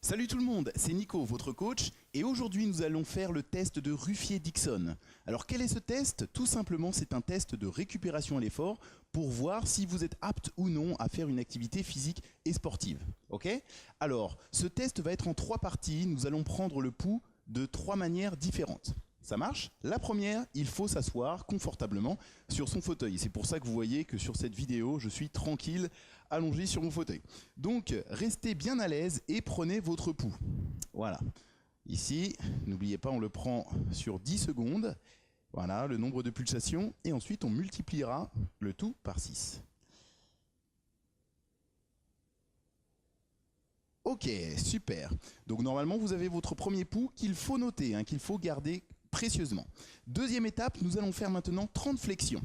Salut tout le monde, c'est Nico, votre coach, et aujourd'hui nous allons faire le test de Ruffier-Dixon. Alors quel est ce test? Tout simplement c'est un test de récupération à l'effort pour voir si vous êtes apte ou non à faire une activité physique et sportive. Ok? Alors ce test va être en 3 parties, nous allons prendre le pouls de 3 manières différentes. Ça marche? La première, il faut s'asseoir confortablement sur son fauteuil. C'est pour ça que vous voyez que sur cette vidéo, je suis tranquille, allongé sur mon fauteuil. Donc, restez bien à l'aise et prenez votre pouls. Voilà. Ici, n'oubliez pas, on le prend sur 10 secondes. Voilà, le nombre de pulsations. Et ensuite, on multipliera le tout par 6. Ok, super. Donc, normalement, vous avez votre premier pouls qu'il faut noter, qu'il faut garder précieusement. Deuxième étape, nous allons faire maintenant 30 flexions.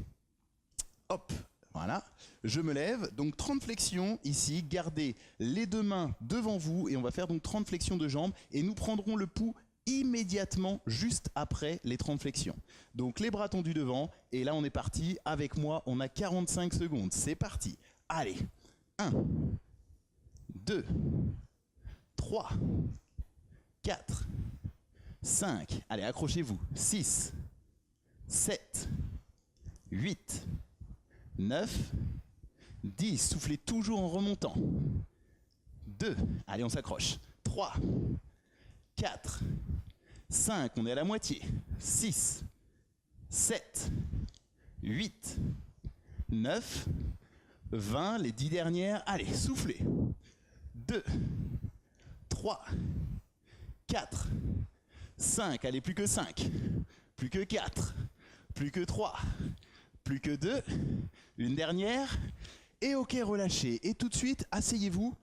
Hop, voilà, je me lève, donc 30 flexions ici, gardez les deux mains devant vous et on va faire donc 30 flexions de jambes et nous prendrons le pouls immédiatement juste après les 30 flexions. Donc les bras tendus devant et là on est parti, avec moi on a 45 secondes, c'est parti. Allez, 1, 2, 3, 4, 5, allez accrochez-vous, 6, 7, 8, 9, 10, soufflez toujours en remontant, 2, allez on s'accroche, 3, 4, 5, on est à la moitié, 6, 7, 8, 9, 20, les 10 dernières, allez soufflez, 2, 3, 4, 5, allez, plus que 5, plus que 4, plus que 3, plus que 2, une dernière, et ok, relâchez. Et tout de suite, asseyez-vous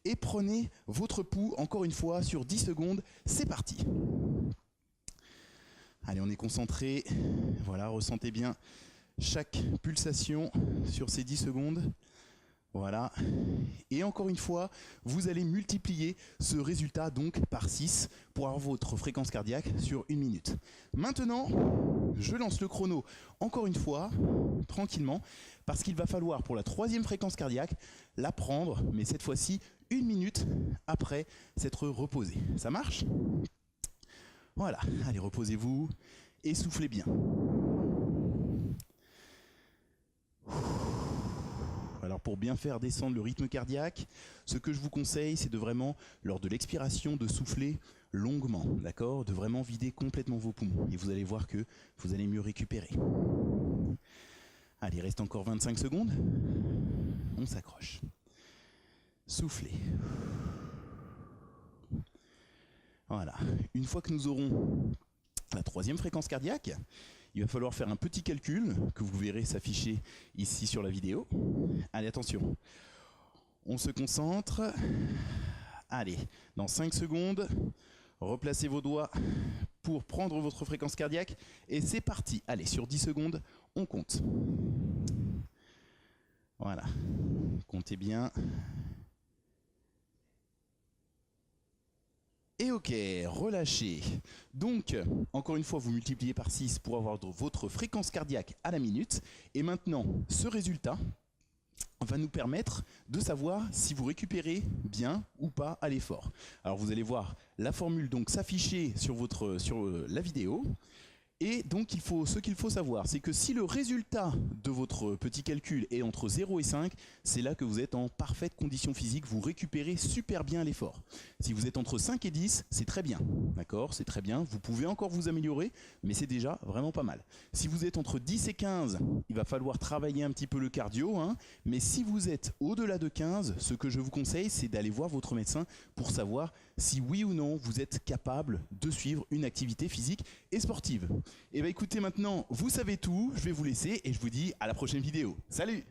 et prenez votre pouls, encore une fois, sur 10 secondes, c'est parti. Allez, on est concentré, voilà, ressentez bien chaque pulsation sur ces 10 secondes. Voilà, et encore une fois, vous allez multiplier ce résultat donc par 6 pour avoir votre fréquence cardiaque sur 1 minute. Maintenant, je lance le chrono encore une fois, tranquillement, parce qu'il va falloir pour la 3e fréquence cardiaque la prendre, mais cette fois-ci 1 minute après s'être reposé. Ça marche? Voilà, allez reposez-vous et soufflez bien. Alors pour bien faire descendre le rythme cardiaque, ce que je vous conseille, c'est de vraiment, lors de l'expiration, de souffler longuement, d'accord? De vraiment vider complètement vos poumons. Et vous allez voir que vous allez mieux récupérer. Allez, il reste encore 25 secondes. On s'accroche. Soufflez. Voilà. Une fois que nous aurons la 3e fréquence cardiaque, il va falloir faire un petit calcul que vous verrez s'afficher ici sur la vidéo. Allez, attention. On se concentre. Allez, dans 5 secondes, replacez vos doigts pour prendre votre fréquence cardiaque. Et c'est parti. Allez, sur 10 secondes, on compte. Voilà. Comptez bien. Et ok, relâchez. Donc, encore une fois, vous multipliez par 6 pour avoir votre fréquence cardiaque à la minute. Et maintenant, ce résultat va nous permettre de savoir si vous récupérez bien ou pas à l'effort. Alors, vous allez voir la formule donc s'afficher sur la vidéo. Et donc, ce qu'il faut savoir, c'est que si le résultat de votre petit calcul est entre 0 et 5, c'est là que vous êtes en parfaite condition physique, vous récupérez super bien l'effort. Si vous êtes entre 5 et 10, c'est très bien, d'accord? C'est très bien, vous pouvez encore vous améliorer, mais c'est déjà vraiment pas mal. Si vous êtes entre 10 et 15, il va falloir travailler un petit peu le cardio, mais si vous êtes au-delà de 15, ce que je vous conseille, c'est d'aller voir votre médecin pour savoir si oui ou non vous êtes capable de suivre une activité physique et sportive. Et bien écoutez, maintenant vous savez tout, je vais vous laisser et je vous dis à la prochaine vidéo. Salut!